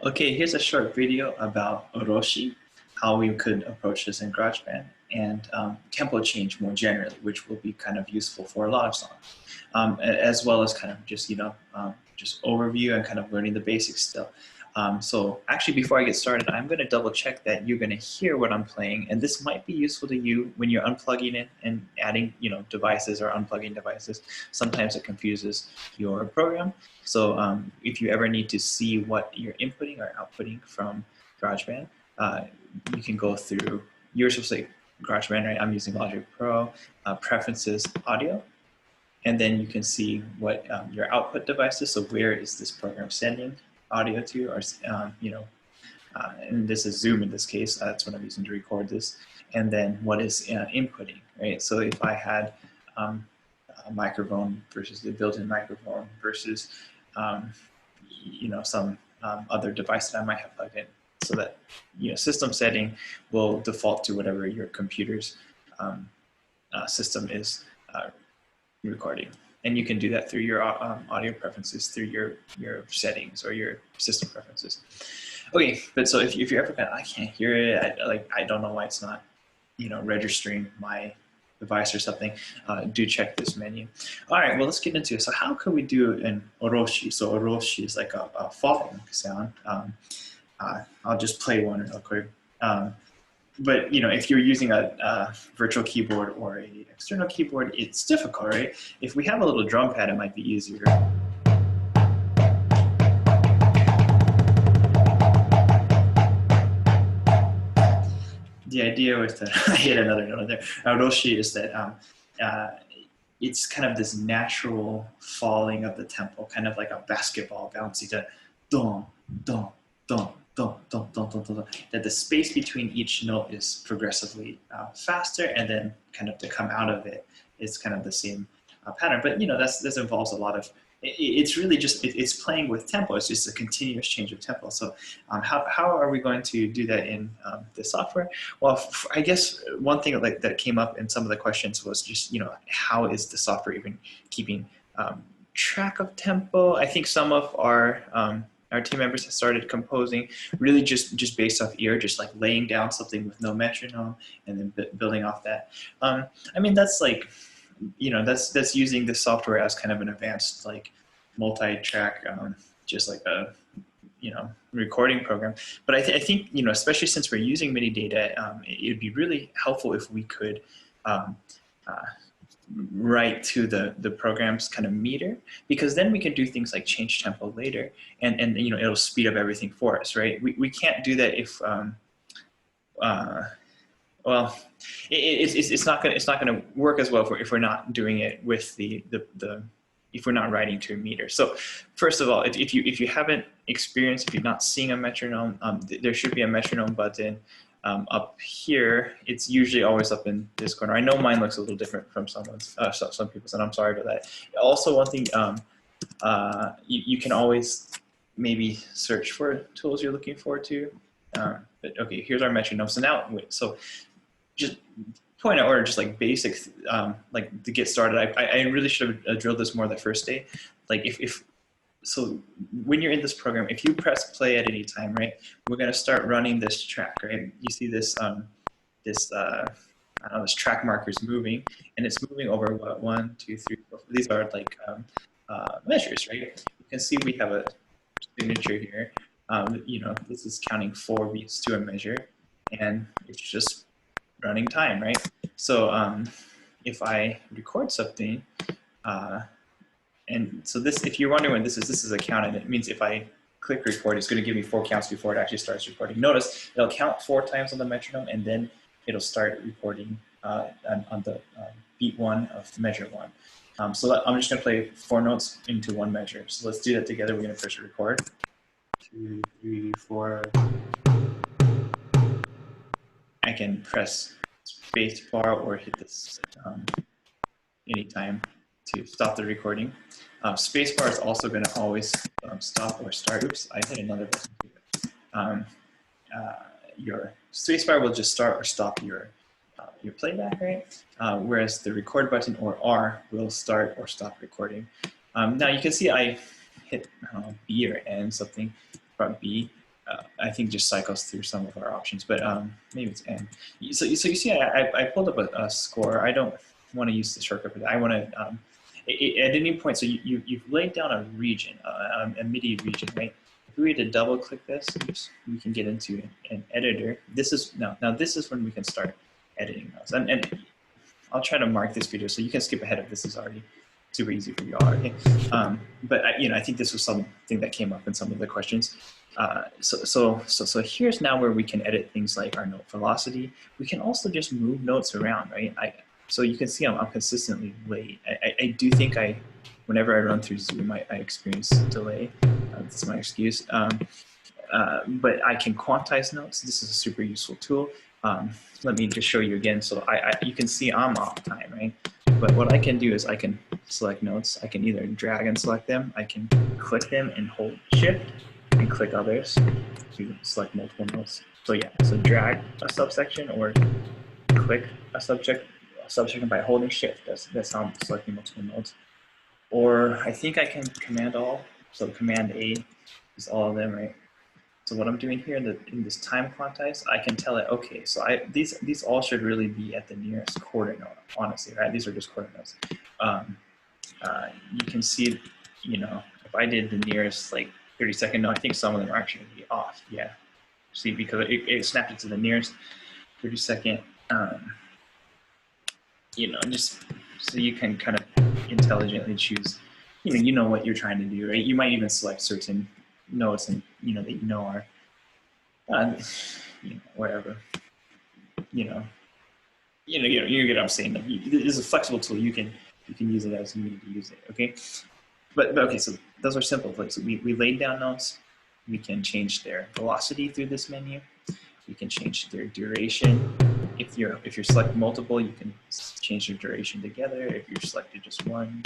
Okay, here's a short video about Oroshi, how we could approach this in GarageBand, and tempo change more generally, which will be kind of useful for a lot of songs, as well as kind of just, just overview and kind of learning the basics still. So actually, before I get started, I'm going to double check that you're going to hear what I'm playing, and this might be useful to you when you're unplugging it and adding, devices or unplugging devices. Sometimes it confuses your program. So if you ever need to see what you're inputting or outputting from GarageBand, you can go through your specific GarageBand, right? I'm using Logic Pro, preferences, audio, and then you can see what your output device is. So where is this program sending audio to, or and this is Zoom in this case. That's what I'm using to record this. And then what is inputting, right? So if I had a microphone versus the built-in microphone versus some other device that I might have plugged in, so that system setting will default to whatever your computer's system is recording. And you can do that through your audio preferences, through your settings or your system preferences. Okay, but so if you're ever kind of, I can't hear it, I don't know why it's not, registering my device or something, do check this menu. All right, well, let's get into it. So how can we do an Oroshi? So Oroshi is like a falling sound. I'll just play one real quick. But if you're using a virtual keyboard or an external keyboard, it's difficult, right? If we have a little drum pad, it might be easier. The idea with the, I hit another note there, Oroshi, is that it's kind of this natural falling of the tempo, kind of like a basketball bouncy to dun, dun, dun, dun, dun, dun, dun, dun, dun, that the space between each note is progressively faster, and then kind of to come out of it is kind of the same pattern. But this involves a lot of, it's really just, it's playing with tempo. It's just a continuous change of tempo. So how are we going to do that in the software? Well, I guess one thing that came up in some of the questions was just, how is the software even keeping track of tempo? I think some of our team members have started composing really just based off ear, just like laying down something with no metronome and then building off that. I mean, that's like, that's using the software as kind of an advanced, like, multi-track, just like a, recording program. But I think, especially since we're using MIDI data, it would be really helpful if we could write to the program's kind of meter, because then we can do things like change tempo later, and it'll speed up everything for us, right? We can't do that if well, it's not gonna work as well if we're not doing it with if we're not writing to a meter. So first of all, if you haven't experienced, if you're not seeing a metronome, there should be a metronome button up here. It's usually always up in this corner. I know mine looks a little different from some people's, and I'm sorry for that. Also, one thing, you can always maybe search for tools you're looking for too. But okay, here's our metronome. So now, so just point out order, just like basic, like to get started. I really should have drilled this more the first day. Like so when you're in this program, if you press play at any time, right, we're gonna start running this track, right? You see this, this track markers moving, and it's moving over what, 1, 2, 3, 4. These are like measures, right? You can see we have a signature here. This is counting 4 beats to a measure, and it's just running time, right? So if I record something, and so this, if you're wondering what this is a count, and it means if I click record, it's going to give me 4 counts before it actually starts recording. Notice it'll count 4 times on the metronome, and then it'll start recording on the beat 1 of measure 1. So I'm just going to play 4 notes into 1 measure. So let's do that together. We're going to first record. 2, 3, 4. I can press space bar or hit this anytime to stop the recording. Space bar is also going to always stop or start. Oops, I hit another button. Your space bar will just start or stop your playback, right? Whereas the record button, or R, will start or stop recording. Now you can see I hit B or N, something from B. I think just cycles through some of our options, but maybe it's N. So you see, I pulled up a score. I don't want to use the shortcut for that. I want to, at any point, so you've laid down a region, a MIDI region, right? If we were to double click this, we can get into an editor. This is, now this is when we can start editing those. And I'll try to mark this video so you can skip ahead if this is already super easy for you all, okay? But I think this was something that came up in some of the questions. So here's now where we can edit things like our note velocity. We can also just move notes around, right? So you can see I'm consistently late. I do think whenever I run through Zoom, I experience delay. That's my excuse. But I can quantize notes. This is a super useful tool. Let me just show you again. So you can see I'm off time, right? But what I can do is I can select notes. I can either drag and select them. I can click them and hold Shift and click others to select multiple notes. So yeah, so drag a subsection or click a subsection by holding Shift. That's how I'm selecting multiple notes. Or I think I can Command All. So Command A is all of them, right? So what I'm doing here in this time quantize, I can tell it, okay, so these all should really be at the nearest quarter note, honestly, right? These are just quarter notes. You can see, if I did the nearest like 30-second note, I think some of them are actually gonna be off, yeah. See, because it snapped it to the nearest 30-second, just so you can kind of intelligently choose, you know what you're trying to do, right? You might even select certain notes and that are whatever, you get what I'm saying. This is a flexible tool. You can use it as you need to use it. Okay, but okay. So those are simple. So we laid down notes. We can change their velocity through this menu. We can change their duration. If you're selecting multiple, you can change their duration together. If you're selected just one,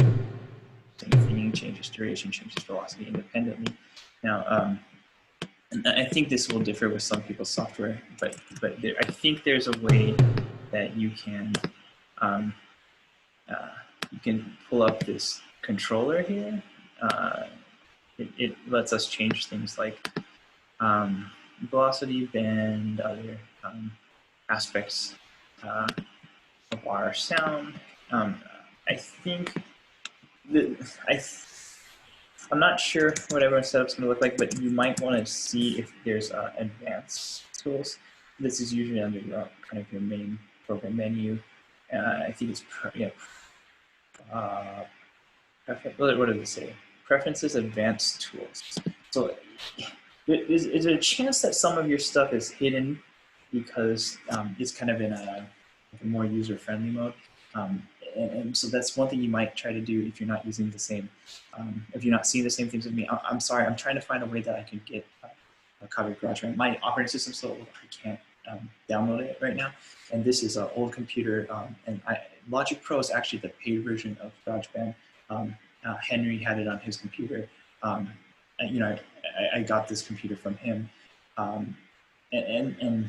same thing. Changes duration, changes velocity independently. Now, and I think this will differ with some people's software, but I think there's a way that you can pull up this controller here. It lets us change things like velocity, bend, other aspects of our sound. I think I'm not sure what everyone's setup's going to look like, but you might want to see if there's advanced tools. This is usually under your kind of your main program menu. I think it's what did it say? Preferences, advanced tools. So is there a chance that some of your stuff is hidden because it's kind of in a more user-friendly mode? And so that's one thing you might try to do if you're not using the same, if you're not seeing the same things with me. I'm sorry, I'm trying to find a way that I can get a copy of GarageBand. My operating system's so old, I can't download it right now. And this is an old computer, and LogicPro is actually the paid version of GarageBand. Henry had it on his computer. I got this computer from him. And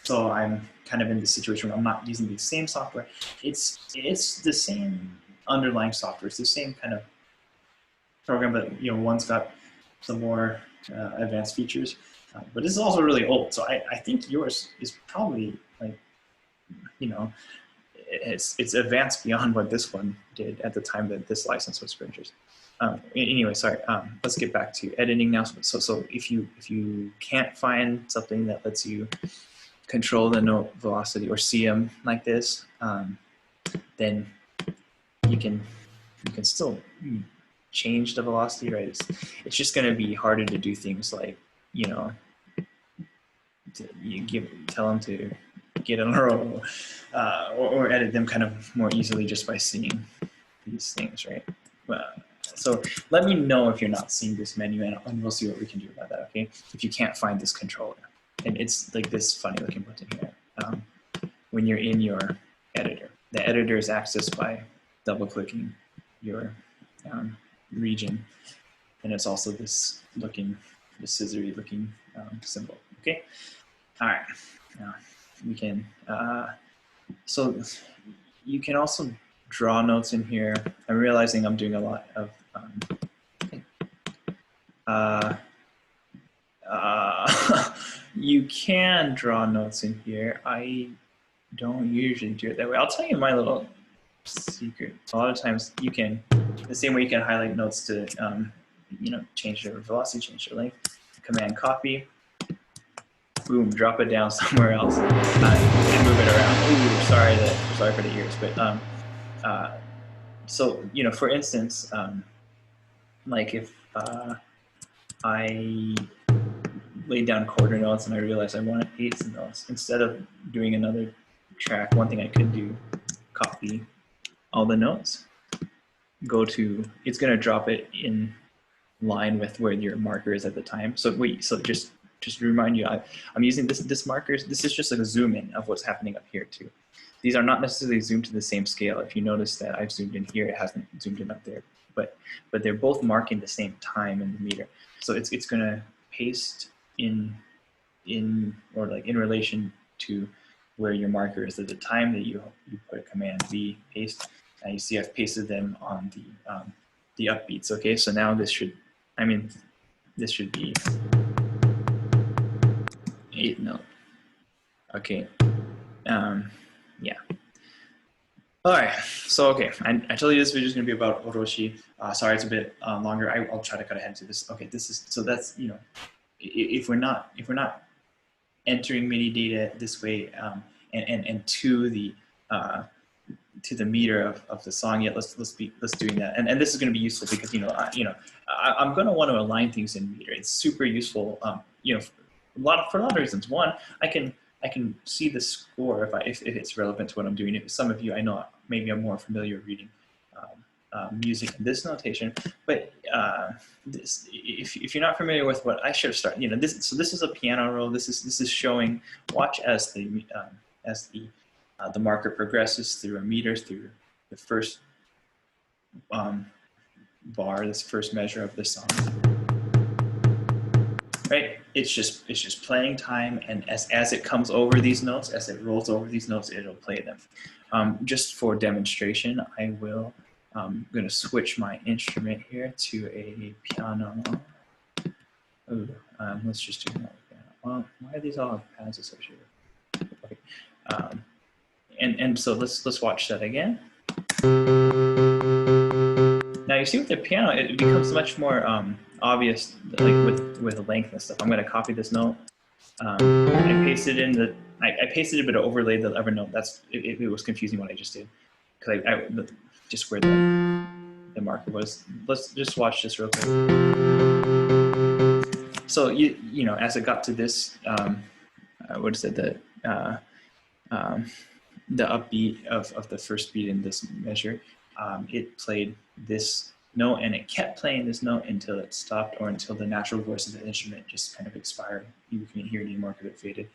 so I'm kind of in the situation where I'm not using the same software. It's the same underlying software. It's the same kind of program, but one's got some more advanced features. But this is also really old, so I think yours is probably like, it's advanced beyond what this one did at the time that this license was purchased. Anyway, sorry. Let's get back to editing now. So if you can't find something that lets you control the note velocity or see them like this, then you can still change the velocity, right? It's just going to be harder to do things like tell them to get in a row, or edit them kind of more easily just by seeing these things, right? So let me know if you're not seeing this menu, and we'll see what we can do about that, okay? If you can't find this controller. And it's like this funny looking button here. When you're in your editor, the editor is accessed by double clicking your region. And it's also this scissory looking symbol, okay? All right, now we can, so you can also draw notes in here. I'm realizing I'm doing a lot of you can draw notes in here. I don't usually do it that way. I'll tell you my little secret. A lot of times you can, the same way you can highlight notes to, you know, change their velocity, change their length. Command copy, boom, drop it down somewhere else, and move it around. Ooh, sorry for the ears, but so, you know, for instance, like if I laid down quarter notes and I realized I wanted eighths notes, instead of doing another track, one thing I could do, copy all the notes, go to, it's going to drop it in line with where your marker is at the time. So just to remind you, I'm using this marker. This is just like a zoom in of what's happening up here too. These are not necessarily zoomed to the same scale. If you notice that I've zoomed in here, it hasn't zoomed in up there, but they're both marking the same time in the meter. So it's going to paste in or like in relation to where your marker is at the time that you put a command V paste. And you see I've pasted them on the upbeats. Okay, so now this should be 8th note. Okay, yeah. All right, so okay, I told you this video is going to be about Oroshi. Sorry, it's a bit longer. I'll try to cut ahead to this. Okay, so that's, you know, if we're not entering MIDI data this way and to the meter of the song yet, let's doing that. And this is going to be useful because I'm going to want to align things in meter. It's super useful. You know, for a lot of reasons. One, I can see the score if it's relevant to what I'm doing. Some of you I know maybe are more familiar reading music in this notation, but if you're not familiar with what I should have started, you know, this is a piano roll. This is showing. Watch as the marker progresses through a meter, through the first bar, this first measure of the song. Right? It's just playing time, and as it comes over these notes, as it rolls over these notes, it'll play them. Just for demonstration, I'm going to switch my instrument here to a piano. Ooh, let's just do another piano. Well, why are these all have pads associated? Okay. And so let's watch that again. Now you see with the piano, it becomes much more obvious, like with length and stuff. I'm going to copy this note. I pasted in I pasted a bit of overlay the other note. It was confusing what I just did because I just where the marker was. Let's just watch this real quick. So you know, as it got to this, what is it, the upbeat of the first beat in this measure, it played this note, and it kept playing this note until it stopped, or until the natural voice of the instrument just kind of expired. You couldn't hear it anymore because it faded.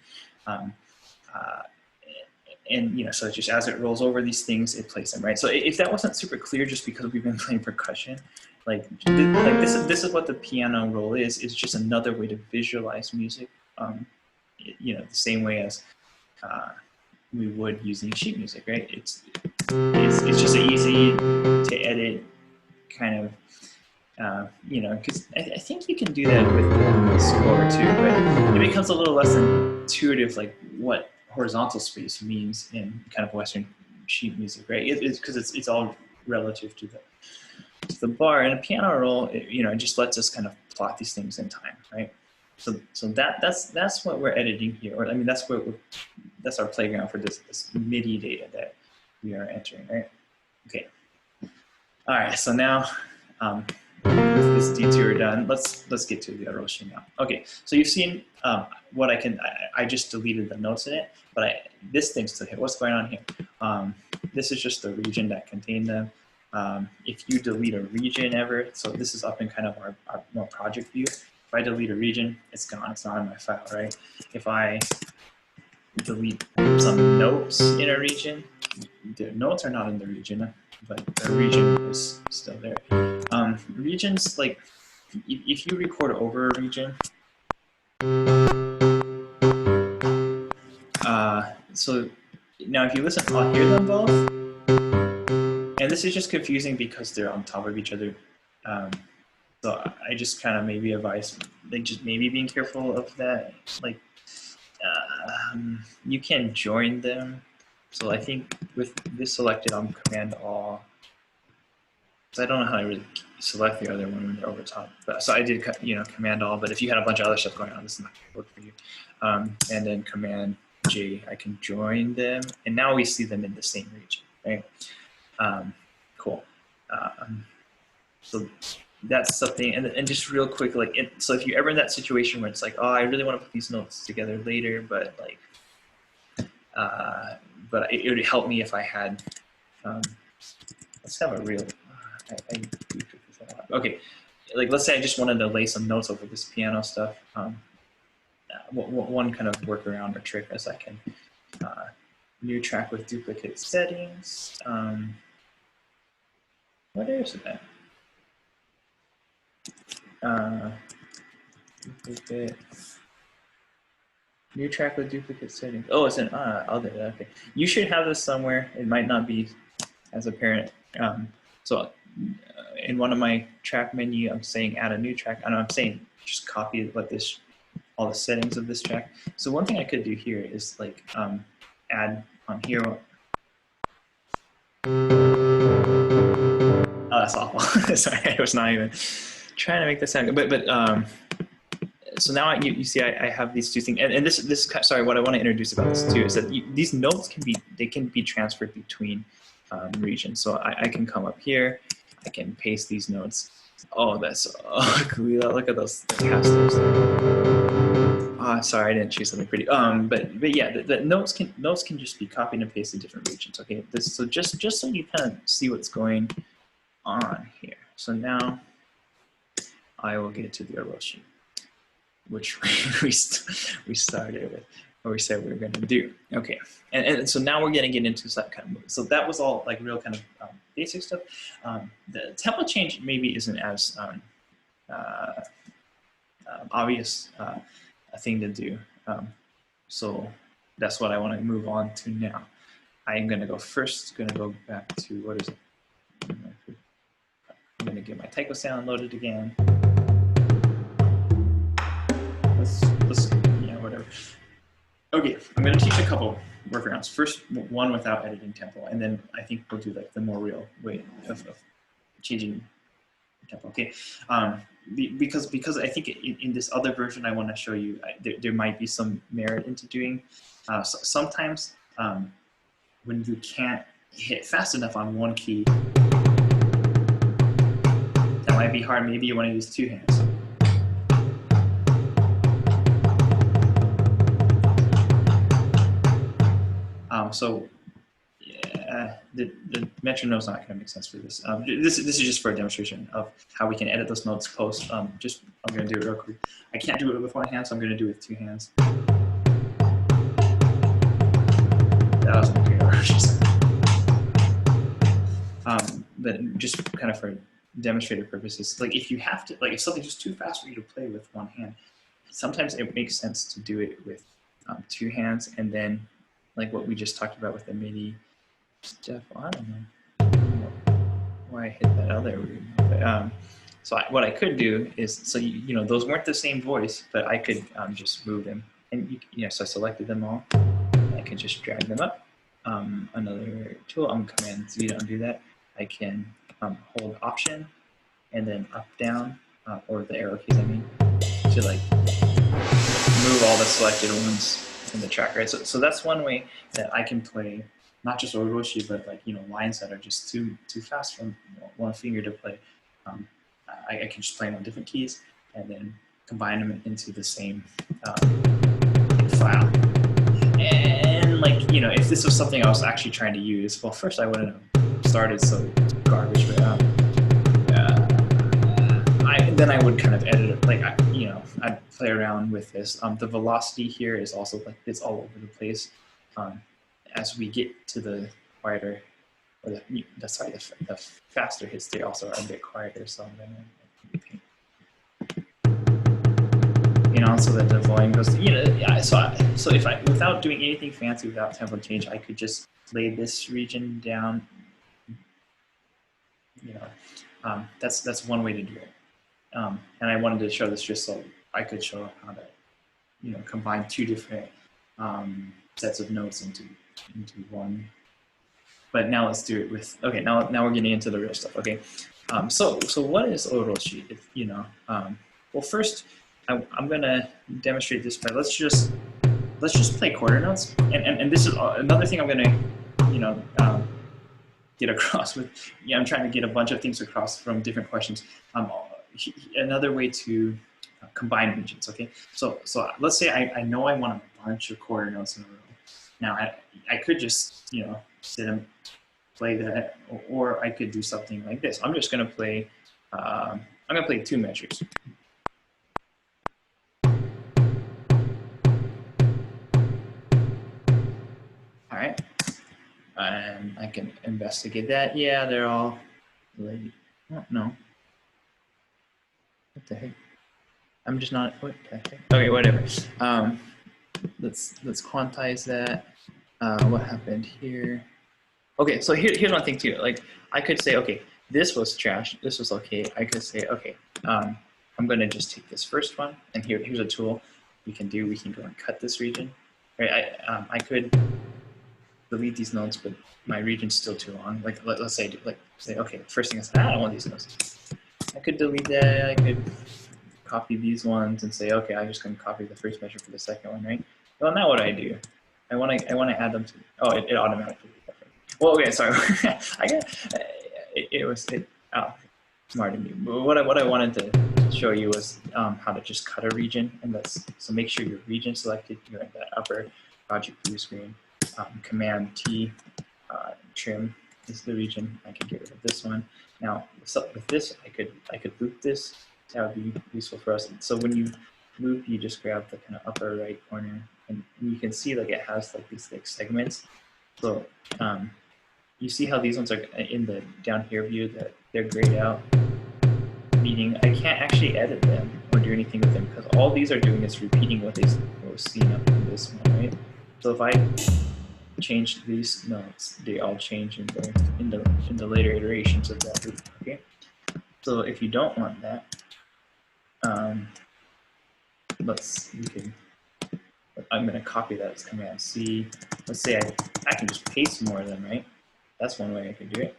And you know, so it's just as it rolls over these things, it plays them, right? So if that wasn't super clear, just because we've been playing percussion, like this is what the piano roll is. It's just another way to visualize music. You know, the same way as we would using sheet music, right? It's just easy to edit, kind of, you know, because I think you can do that with the score too, but it becomes a little less intuitive, like what horizontal space means in kind of Western sheet music, right? It's because it's all relative to the bar. And a piano roll, you know, it just lets us kind of plot these things in time, right? So that's what we're editing here, or I mean that's our playground for this MIDI data that we are entering, right? Okay. All right. So now with this detour done, let's get to the Oroshi now. Okay. So you've seen what I just deleted the notes in it, but this thing's still here. What's going on here? This is just the region that contained them. If you delete a region ever, so this is up in kind of our more project view. If I delete a region, it's gone. It's not in my file, right? If I delete some notes in a region, the notes are not in the region, but the region is still there. Regions, like, if you record over a region, so now if you listen, I'll hear them both. And this is just confusing because they're on top of each other. So I just kind of maybe advise like just maybe being careful of that. Like you can join them. So I think with this selected, I'm Command All. So I don't know how to really select the other one when they're over top. But, so I did, Command All. But if you had a bunch of other stuff going on, this is not going to work for you. And then Command J, I can join them, and now we see them in the same region, right? Cool. So that's something, and just real quick, like, so if you're ever in that situation where it's like, oh, I really want to put these notes together later, but like, but it would help me if I had, let's have a real, okay, like let's say I just wanted to lay some notes over this piano stuff. One kind of workaround or trick is I can new track with duplicate settings. What is it? Duplicate. New track with duplicate settings. Oh, it's an other. Okay, you should have this somewhere. It might not be as apparent. So in one of my track menu, I'm saying add a new track, and I'm saying just copy like this, all the settings of this track. So one thing I could do here is like add on here. Oh, that's awful. Sorry, I was not even trying to make this sound good. But so now you see I have these two things, and this sorry, what I want to introduce about this too is that these notes can be transferred between regions. So I can come up here, I can paste these notes. Oh, that's ugly. Look at those casters. Oh, sorry, I didn't choose something pretty. But yeah, the notes can just be copied and pasted in different regions. Okay, so just so you kind of see what's going on here. So now I will get to the Oroshi, which we started with, or we said we were going to do. Okay, and so now we're going to get into that kind of movie. So that was all like real kind of basic stuff. The tempo change maybe isn't as obvious a thing to do. So that's what I want to move on to now. I'm going to go first, going to go back to, what is it? I'm going to get my Taiko sound loaded again. Let's yeah, whatever. Okay, I'm going to teach a couple workarounds. First, one without editing tempo, and then I think we'll do like the more real way of changing tempo. Okay, because I think in this other version I want to show you there might be some merit into doing. Sometimes when you can't hit fast enough on one key, that might be hard. Maybe you want to use two hands. So yeah, the metronome's not going to make sense for this. This is just for a demonstration of how we can edit those notes post. I'm going to do it real quick. I can't do it with one hand, so I'm going to do it with two hands. That wasn't a great Oroshi sound. But just kind of for demonstrative purposes, like if you have to, like if something's just too fast for you to play with one hand, sometimes it makes sense to do it with two hands, and then like what we just talked about with the MIDI stuff. I don't know why I hit that other room. But, so what I could do is, so you know, those weren't the same voice, but I could just move them, and so I selected them all. I can just drag them up. Another tool, I'm Command Z to undo that. I can hold Option and then up, down, or the arrow keys, I mean, to like move all the selected ones in the track, right? So that's one way that I can play not just Oroshi, but like, you know, lines that are just too fast for one finger to play. I can just play them on different keys and then combine them into the same file. And like, you know, if this was something I was actually trying to use, well, first I wouldn't have started so garbage, but then I would kind of edit it, like, you know, I'd play around with this. The velocity here is also like, it's all over the place. As we get to the quieter, or the faster hits, they also are a bit quieter. So I'm gonna, you know, so that the volume goes, you know, yeah. So if I, without doing anything fancy, without tempo change, I could just lay this region down. You know, that's one way to do it. And I wanted to show this just so I could show how to, combine two different sets of notes into one. But now let's do it with, okay, now we're getting into the real stuff, okay? So what is Oroshi? Well, first, I'm gonna demonstrate this by, let's just play quarter notes. And this is another thing I'm gonna, get across with, I'm trying to get a bunch of things across from different questions. Another way to combine regions, okay? So let's say I know I want a bunch of quarter notes in a row. Now I could just, sit and play that, or I could do something like this. I'm just gonna play, I'm gonna play two measures. All right, and I can investigate that. Yeah, they're all related. Oh, no. What the heck? I'm just not, what the heck? Okay, whatever. Let's quantize that. What happened here? Okay, so here's one thing too. Like, I could say, okay, this was trash, this was okay. I could say, okay, I'm gonna just take this first one, and here's a tool we can do. We can go and cut this region. Right? I could delete these notes, but my region's still too long. Like, let's say, okay, first thing I said, I don't want these notes. I could delete that. I could copy these ones and say, okay, I'm just gonna copy the first measure for the second one, right? Well, now what do I do? I want to add them to. Oh, it automatically. Well, okay, sorry. Oh, smart of me. But what I wanted to show you was how to just cut a region, and so make sure your region selected. You're in the upper project view screen. Command T, trim is the region. I can get rid of this one. Now, with this, I could loop this. That would be useful for us. So when you loop, you just grab the kind of upper right corner, and you can see like it has like these like segments. So you see how these ones are in the down here view, that they're grayed out, meaning I can't actually edit them or do anything with them, because all these are doing is repeating what was seen up in this one, right? So if I change these notes, they all change in the later iterations of that loop. Okay, so if you don't want that, I'm going to copy that as Command C. Let's say I can just paste more of them, right? That's one way I could do it.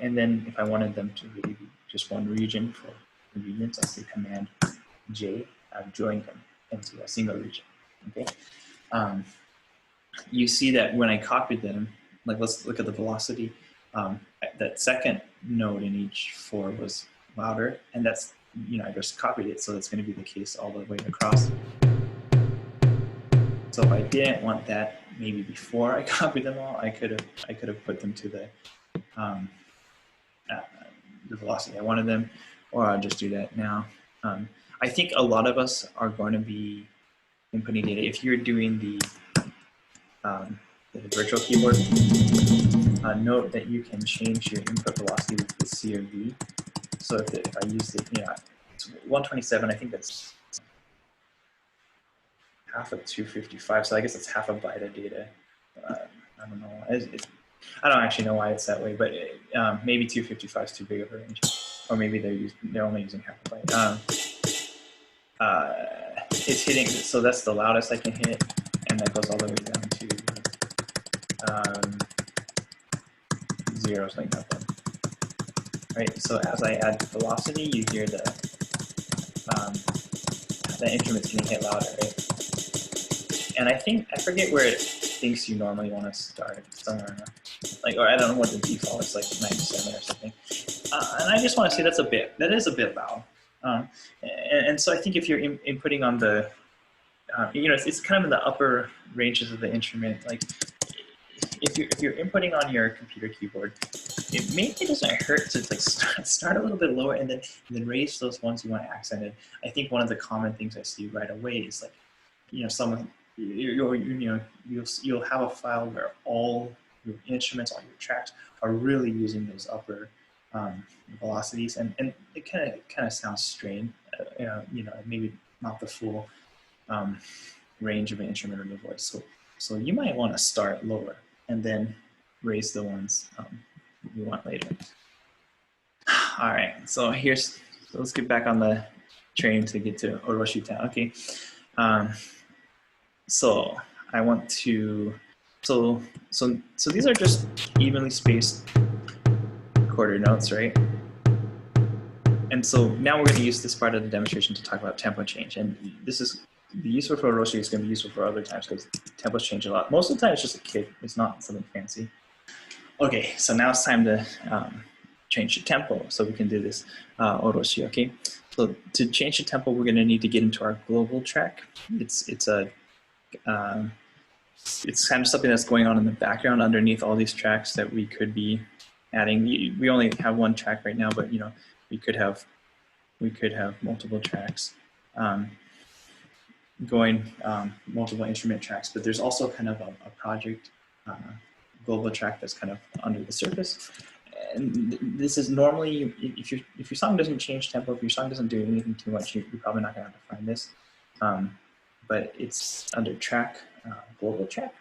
And then if I wanted them to really be just one region for convenience, I'll say Command J. I've joined them into a single region. Okay. You see that when I copied them, like let's look at the velocity. That second node in each 4 was louder, and that's, I just copied it, so that's going to be the case all the way across. So if I didn't want that, maybe before I copied them all, I could have put them to the velocity I wanted them, or I'll just do that now. I think a lot of us are going to be inputting data. If you're doing the virtual keyboard, note that you can change your input velocity with the C or V. So if I use it, it's 127, I think that's half of 255, so I guess it's half a byte of data. I don't know. I don't actually know why it's that way, but maybe 255 is too big of a range, or maybe they're only using half a byte. It's hitting, so that's the loudest I can hit, and that goes all the way down to 0, like nothing. Right. So as I add velocity, you hear the instrument's getting hit louder, right? And I forget where it thinks you normally want to start, somewhere like, or I don't know what the default is, like 97 or something. And I just want to say that is a bit loud. And so I think if you're inputting on the, it's kind of in the upper ranges of the instrument. Like if you're inputting on your computer keyboard, it doesn't hurt to like start a little bit lower and then raise those ones you want to accent it. I think one of the common things I see right away is like, someone, you'll have a file where all your instruments, all your tracks are really using those upper velocities, and it kind of sounds strained. Maybe not the full range of an instrument or the voice. So you might want to start lower and then raise the ones you want later. All right, so let's get back on the train to get to Oroshi town. Okay, so I want to, so these are just evenly spaced quarter notes, right? And so now we're going to use this part of the demonstration to talk about tempo change. And this is useful for Oroshi. It's going to be useful for other times because tempos change a lot. Most of the time it's just a kick. It's not something fancy. Okay, so now it's time to change the tempo. So we can do this Oroshi, okay? So to change the tempo, we're going to need to get into our global track. It's kind of something that's going on in the background underneath all these tracks that we could be adding. We only have one track right now, but you know, we could have multiple tracks going, multiple instrument tracks. But there's also kind of a project global track that's kind of under the surface. And this is normally, if your song doesn't change tempo, if your song doesn't do anything too much, you're probably not going to have to find this. But it's under track, global track.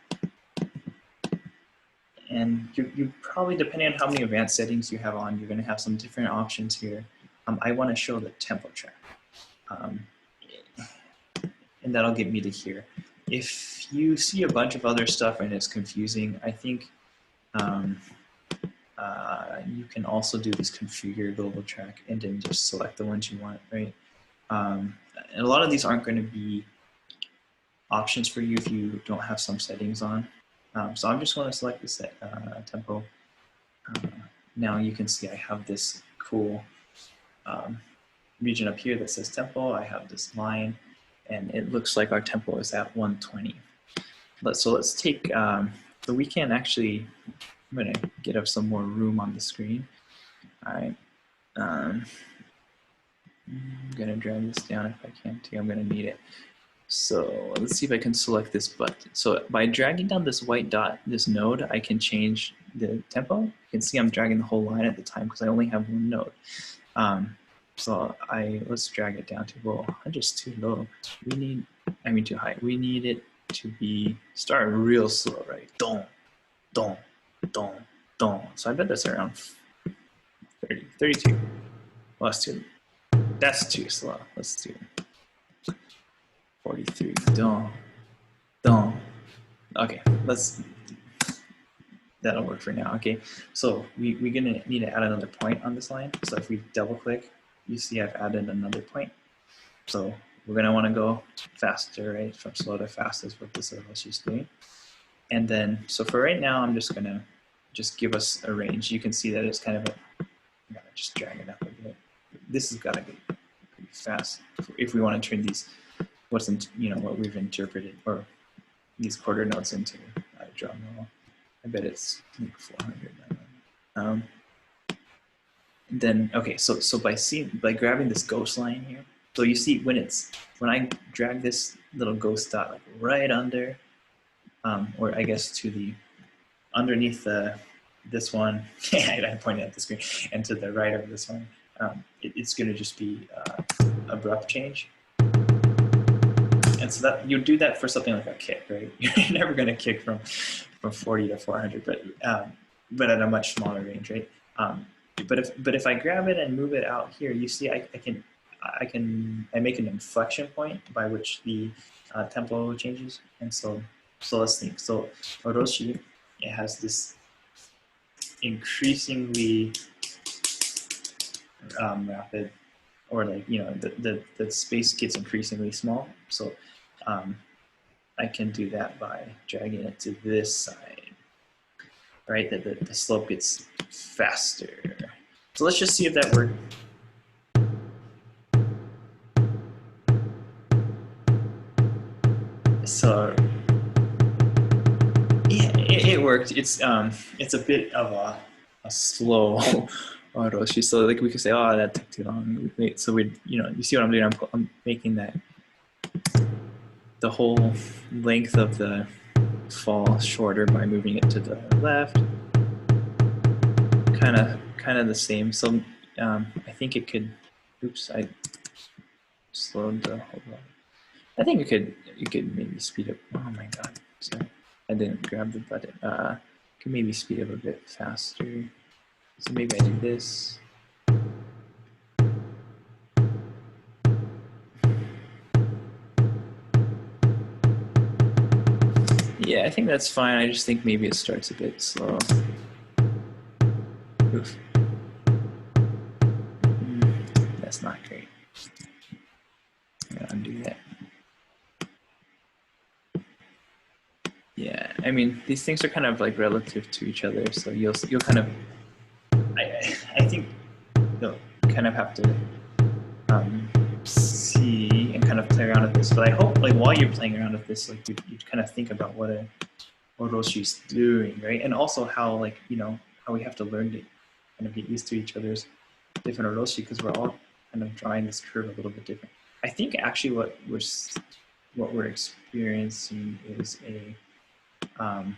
And you probably, depending on how many advanced settings you have on, you're going to have some different options here. I want to show the tempo track. And that'll get me to here. If you see a bunch of other stuff and it's confusing, I think you can also do this configure global track and then just select the ones you want, right? And a lot of these aren't going to be options for you if you don't have some settings on. So I'm just going to select this tempo. Now you can see I have this cool region up here that says tempo. I have this line, and it looks like our tempo is at 120. So let's take, so we can actually, I'm going to get up some more room on the screen. All right. I'm going to drag this down if I can too. I'm going to need it. So let's see if I can select this button. So by dragging down this white dot, this node, I can change the tempo. You can see I'm dragging the whole line at the time because I only have one node. So let's drag it down to, well, I'm just too low. Too high. We need it to be, start real slow, right? Don, don, don, don. So I bet that's around 30, 32. Well, that's too slow. Let's do 43, don, don. Okay, that'll work for now, okay? So we're gonna need to add another point on this line. So if we double click, you see I've added another point. So we're gonna wanna go faster, right? From slow to fast is what this Oroshi is doing. And then, so for right now, I'm just gonna give us a range. You can see that it's kind of I'm gonna just drag it up a bit. This has gotta be pretty fast if we wanna turn these, what we've interpreted, or these quarter notes into a drum roll. I bet it's like 400. Then okay, so by grabbing this ghost line here, so you see when I drag this little ghost dot like right under, or I guess to the underneath this one, I pointed at the screen, and to the right of this one, it's going to just be abrupt change. And so that you do that for something like a kick, right? You're never going to kick from 40 to 400, but at a much smaller range, right? But if I grab it and move it out here, you see I make an inflection point by which the tempo changes. And so let's think. So Oroshi, it has this increasingly rapid, or like, the space gets increasingly small. So I can do that by dragging it to this side, right? The slope gets faster. So let's just see if that worked. So yeah, it worked. It's a bit of a slow Oroshi. So like we could say, oh, that took too long. Wait, so you see what I'm doing? I'm making that the whole length of the fall shorter by moving it to the left. Kind of the same. So I think it could. Oops, I slowed the whole lot. I think you could maybe speed up. Oh my god, sorry, I didn't grab the button. Could maybe speed up a bit faster. So maybe I do this. Yeah, I think that's fine. I just think maybe it starts a bit slow. Oof. That's not great. I'm gonna undo that. Yeah, I mean, these things are kind of like relative to each other, so you'll kind of, I think you'll kind of have to see and kind of play around with this. But I hope, like, while you're playing around with this, like, you kind of think about what Oroshi's doing, right? And also how, like, you know, how we have to learn to kind of get used to each other's different Oroshi, because we're all kind of drawing this curve a little bit different. I think actually what we're experiencing is there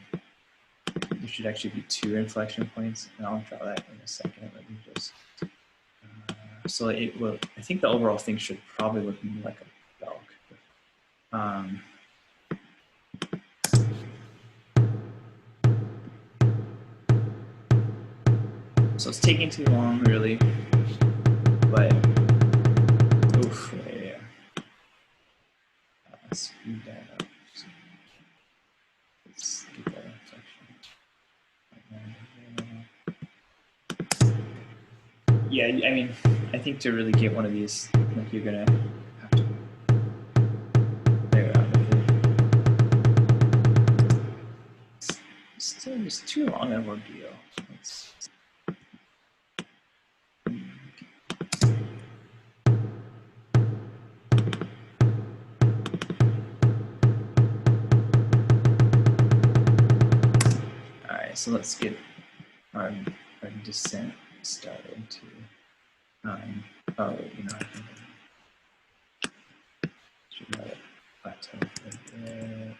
should actually be 2 inflection points, and I'll draw that in a second. Let me just so it will. I think the overall thing should probably look more like a bell curve. So it's taking too long, really, but oof, yeah. Speed that up. Let's get that inflection. Yeah, I mean, I think to really get one of these, like, you're gonna have to play around with it. It's still just too long an ordeal. So let's get our descent started to, oh, you know, I think I should let it plateau for a bit.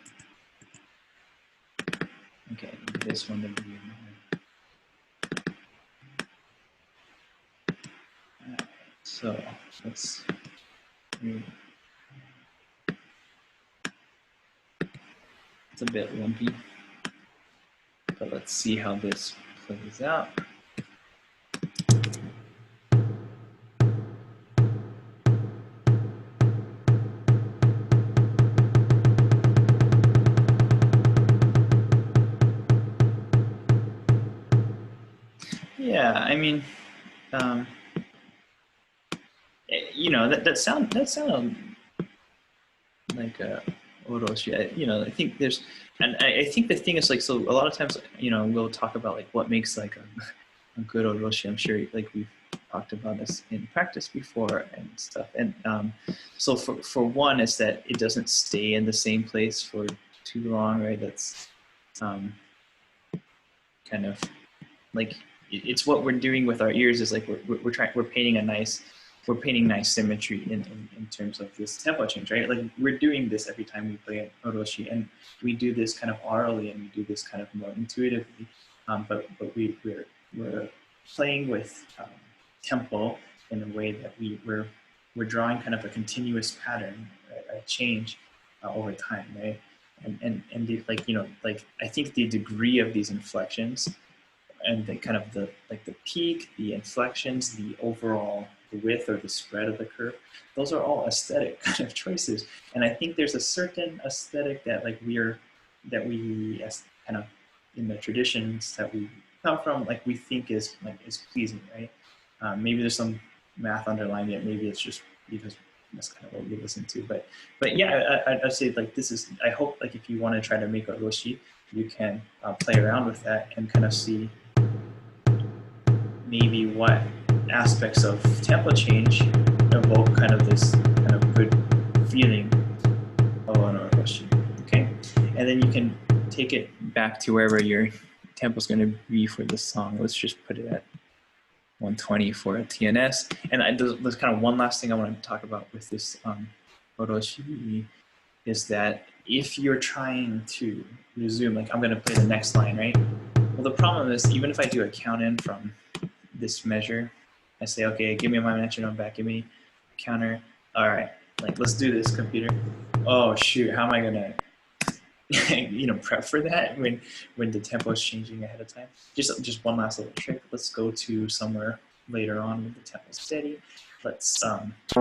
Okay, this one to be Alright, so let's it's a bit lumpy, but let's see how this plays out. Yeah, I mean, you know, that sound like Oroshi. You know, I think there's, and I think the thing is, like, so a lot of times, you know, we'll talk about like what makes like a good Oroshi. I'm sure, like, we've talked about this in practice before and stuff. And so for one, is that it doesn't stay in the same place for too long, right? That's kind of like, it's what we're doing with our ears, is like we're painting nice symmetry in terms of this tempo change, right? Like, we're doing this every time we play Oroshi, and we do this kind of orally, and we do this kind of more intuitively, but we're playing with tempo in a way that we're drawing kind of a continuous pattern, a change over time, right? And like, you know, like, I think the degree of these inflections and the kind of the peak, the inflections, the overall width or the spread of the curve, those are all aesthetic kind of choices. And I think there's a certain aesthetic that we as kind of in the traditions that we come from, like, we think is pleasing, right? Maybe there's some math underlying it. Maybe it's just because that's kind of what we listen to. But yeah, I'd say, like, this is, I hope, like, if you want to try to make Oroshi, you can play around with that and kind of see maybe what aspects of tempo change evoke kind of this kind of good feeling of an Oroshi, okay? And then you can take it back to wherever your tempo is going to be for the song. Let's just put it at 120 for a TNS. And there's kind of one last thing I want to talk about with this Oroshi, is that if you're trying to resume, like, I'm going to play the next line, right? Well, the problem is, even if I do a count in from this measure, I say, okay, give me my metronome back, give me a counter. All right, like, let's do this, computer. Oh shoot, how am I gonna you know, prep for that when the tempo is changing ahead of time? Just one last little trick. Let's go to somewhere later on when the tempo is steady. Let's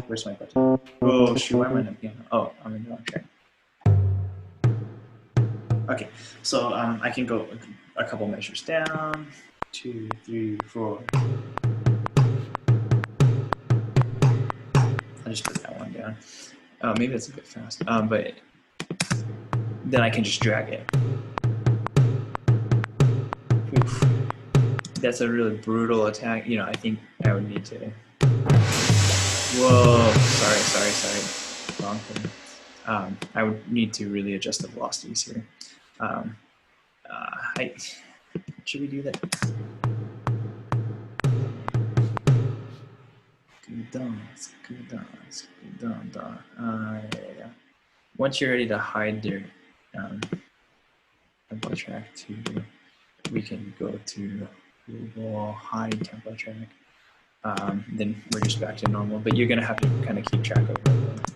where's my button? Oh shoot, why am I on the piano? Oh, I'm in the wrong track. Okay, so I can go a couple measures down, 2, 3, 4. I'll just put that one down. Maybe that's a bit fast, but then I can just drag it. Oof. That's a really brutal attack. You know, I think I would need to. Whoa! Sorry. Wrong thing. I would need to really adjust the velocities here. Should we do that? Yeah. Once you're ready to hide their tempo track too, we can go to Google hide tempo track. Then we're just back to normal, but you're gonna have to kind of keep track of what the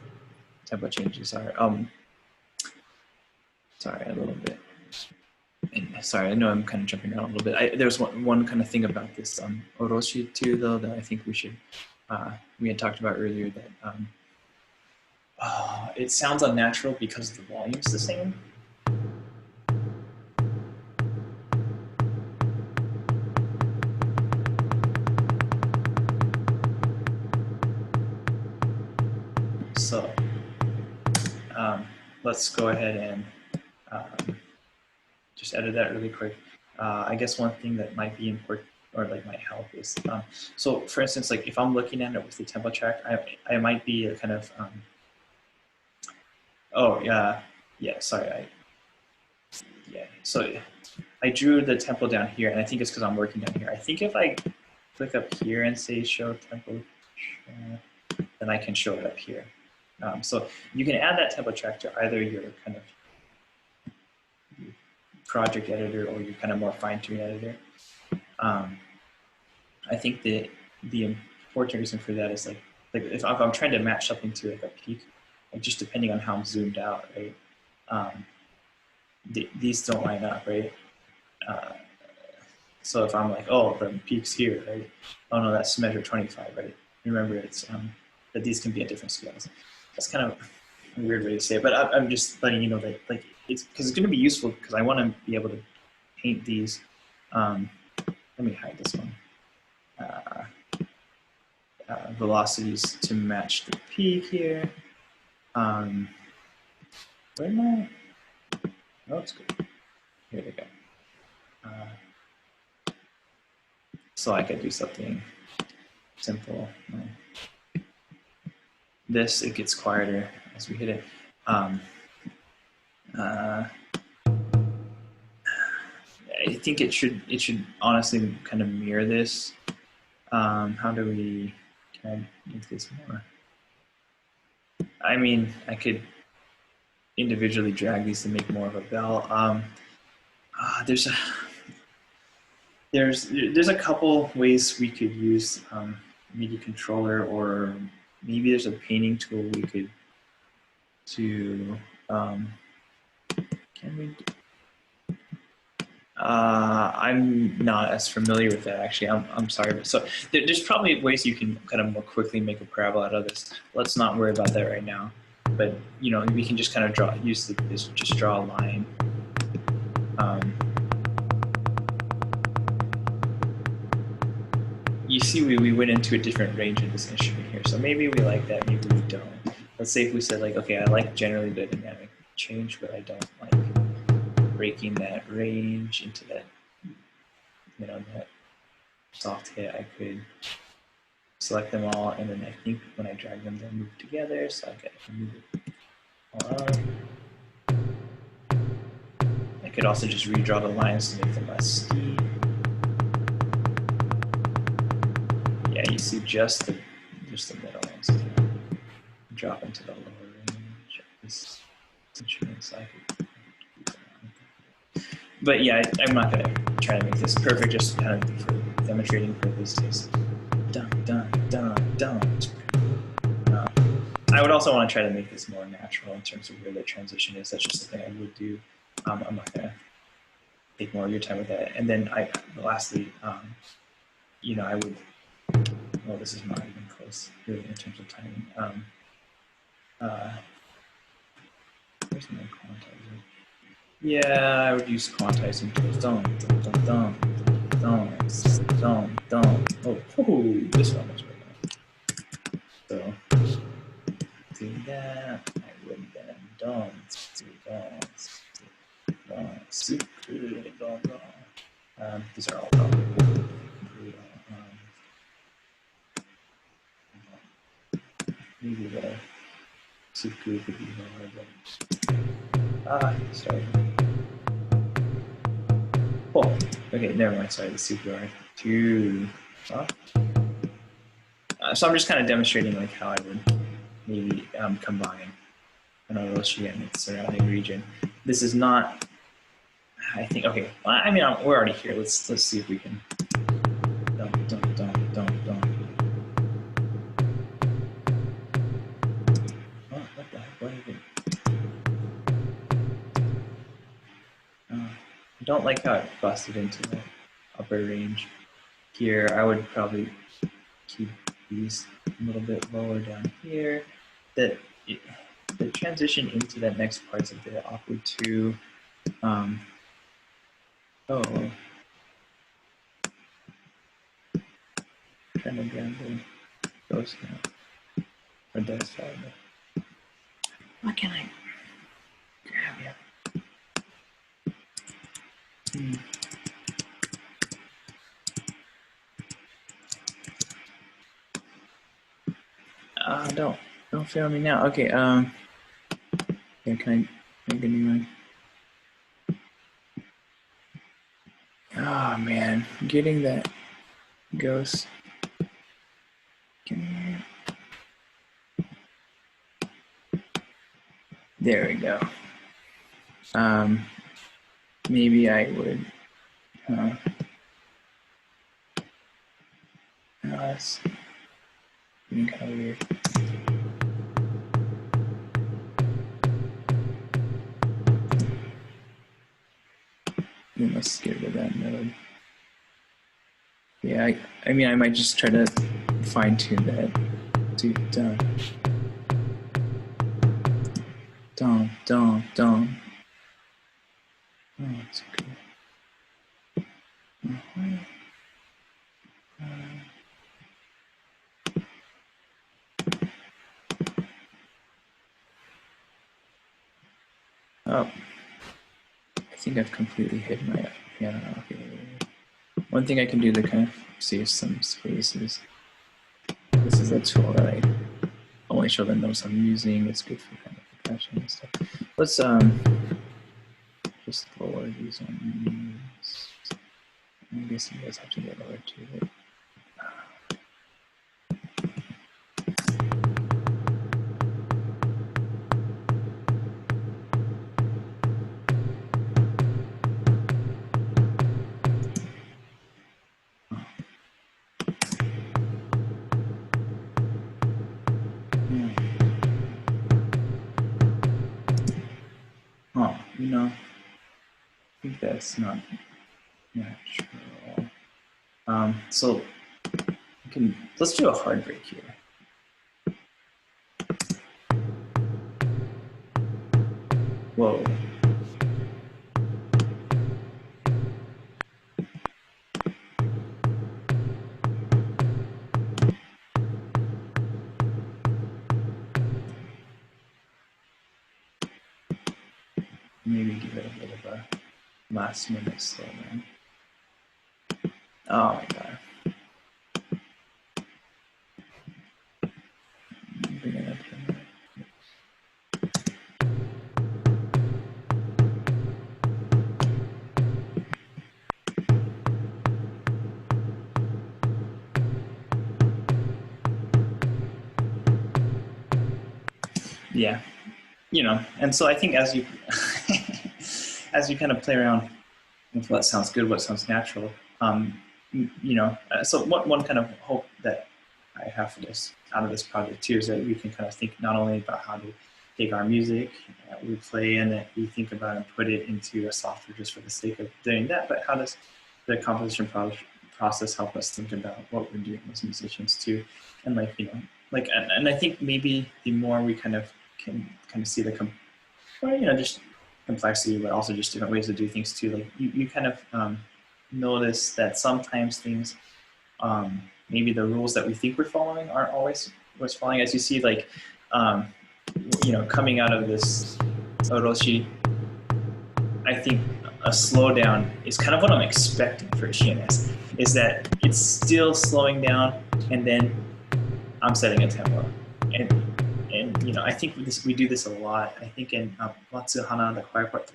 tempo changes are. Sorry, a little bit. And sorry, I know I'm kind of jumping around a little bit. There's one kind of thing about this Oroshi too, though, that I think we should. We had talked about earlier that it sounds unnatural because the volume's the same. So let's go ahead and just edit that really quick. I guess one thing that might be important or like might help is, so for instance, like if I'm looking at it with the tempo track, I might be kind of, so I drew the tempo down here, and I think it's because I'm working down here. I think if I click up here and say show tempo track, then I can show it up here. So you can add that tempo track to either your kind of project editor or your kind of more fine-tuned editor. I think the important reason for that is like if I'm trying to match something to like a peak, like just depending on how I'm zoomed out, right? These don't line up, right? So if I'm like, oh, the peak's here, right? Oh no, that's measure 25, right? Remember, it's that these can be at different scales. That's kind of a weird way to say it, but I'm just letting you know that like it's because it's going to be useful because I want to be able to paint these. Let me hide this one. Velocities to match the peak here. Where am I? Oh, it's good. Here we go. So I could do something simple. This, it gets quieter as we hit it. I think it should honestly kind of mirror this. How do we can I make this more? I mean, I could individually drag these to make more of a bell. There's a couple ways we could use MIDI controller, or maybe there's a painting tool we could do. Can we? I'm not as familiar with that actually. I'm sorry, so there's probably ways you can kind of more quickly make a parabola out of this. Let's not worry about that right now. But you know, we can just kind of just draw a line. You see, we went into a different range of this instrument here, so maybe we like that, maybe we don't. Let's say if we said like, okay, I like generally the dynamic change, but I don't like breaking that range into that, you know, that soft hit. I could select them all, and then I think when I drag them, they'll move together, so I can move it all up. I could also just redraw the lines to make them less steep. Yeah, you see just the middle ones. Drop into the lower range of this instrument, so I could. But yeah, I'm not gonna try to make this perfect, just kind of for demonstrating purposes. Dun dun dun dun. I would also want to try to make this more natural in terms of where the transition is. That's just something I would do. I'm not gonna take more of your time with that. And then lastly, you know, I would. Well, this is not even close, really, in terms of timing. Where's my quantizer? Yeah, I would use quantizing tools. Dum, dum, dum, dum, dum, dum, dum. Oh, this one was right now. So, do that. I would then dum, dum. These are all probably maybe the suku could be lower, but sorry. Oh, okay, never mind. Sorry, the super are too. So I'm just kind of demonstrating like how I would maybe combine an Oroshi and its surrounding region. This is not. I think okay. I mean, we're already here. Let's see if we can. Dum dum dum dum dum. Oh, what the heck? What even? I don't like how it busted into the upper range. Here, I would probably keep these a little bit lower down here. The transition into that next part's a bit awkward too. Oh, trying to grab the ghost now. Or this side. Why can't I grab you? Don't fail me now. Okay, yeah, can I make a new one? Oh man, getting that ghost. There we go. Maybe I would. That's getting kind of weird. Let's get rid of that node. Yeah, I mean, I might just try to fine tune that. Do dum, dum, dum, dum. Oh, that's okay. Oh, I think I've completely hid my piano. Okay. One thing I can do to kind of save some space is this is a tool that I only show the notes I'm using. It's good for kind of percussion and stuff. Let's just lower these ones. I guess you guys have to get lower too. But, you know, I think that's not natural. So let's do a hard break here. Whoa. Maybe give it a bit of a last minute slow down. Oh my god. Bring it up here. Yeah, you know, and so I think as you as you kind of play around with what sounds good, what sounds natural, you know, so one kind of hope that I have for this out of this project too is that we can kind of think not only about how to take our music that we play and that we think about and put it into a software just for the sake of doing that, but how does the composition process help us think about what we're doing as musicians too, and like you know, like and I think maybe the more we kind of can see the or you know just complexity, but also just different ways to do things too. Like you kind of notice that sometimes things, maybe the rules that we think we're following aren't always what's following. As you see, like, coming out of this Oroshi, I think a slowdown is kind of what I'm expecting for GNS, is that it's still slowing down and then I'm setting a tempo. And I think we do this a lot. I think in Matsuhana, the choir part,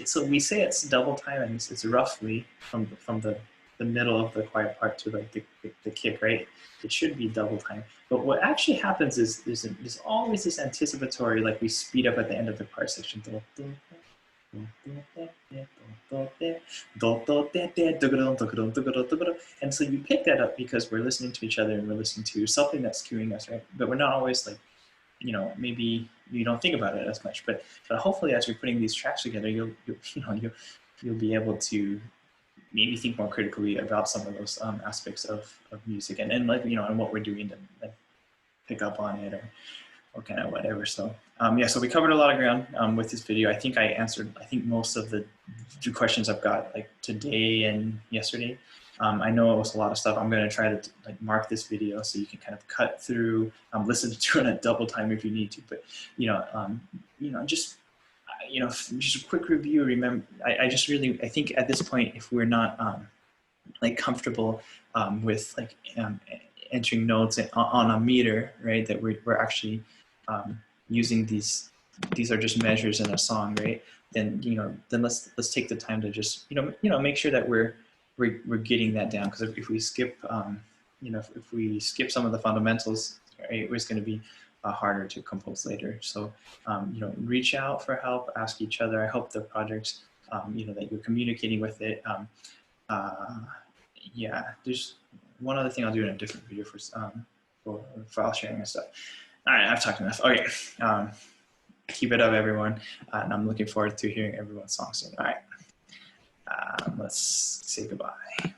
so we say it's double time, and it's roughly from the middle of the quiet part to like the kick, right? It should be double time. But what actually happens is there's always this anticipatory, like we speed up at the end of the part section. And so you pick that up because we're listening to each other and we're listening to something that's cueing us, right? But we're not always like, maybe you don't think about it as much. But hopefully, as you're putting these tracks together, you'll be able to maybe think more critically about some of those aspects of music and like and what we're doing to like, pick up on it or kind of whatever. So so we covered a lot of ground with this video. I think I answered most of the questions I've got like today and yesterday. I know it was a lot of stuff. I'm going to try to like mark this video so you can kind of cut through, listen to it at double time if you need to. But just a quick review. Remember, I think at this point, if we're not like comfortable with like entering notes on a meter, right? That we're actually using these are just measures in a song, right? Then then let's take the time to just make sure that we're getting that down, because if we skip if we skip some of the fundamentals, right, it's going to be harder to compose later. So reach out for help, ask each other. I hope the projects that you're communicating with it. There's one other thing I'll do in a different video for file sharing and stuff. All right, I've talked enough. Okay, keep it up, everyone, and I'm looking forward to hearing everyone's songs soon. All right, let's say goodbye.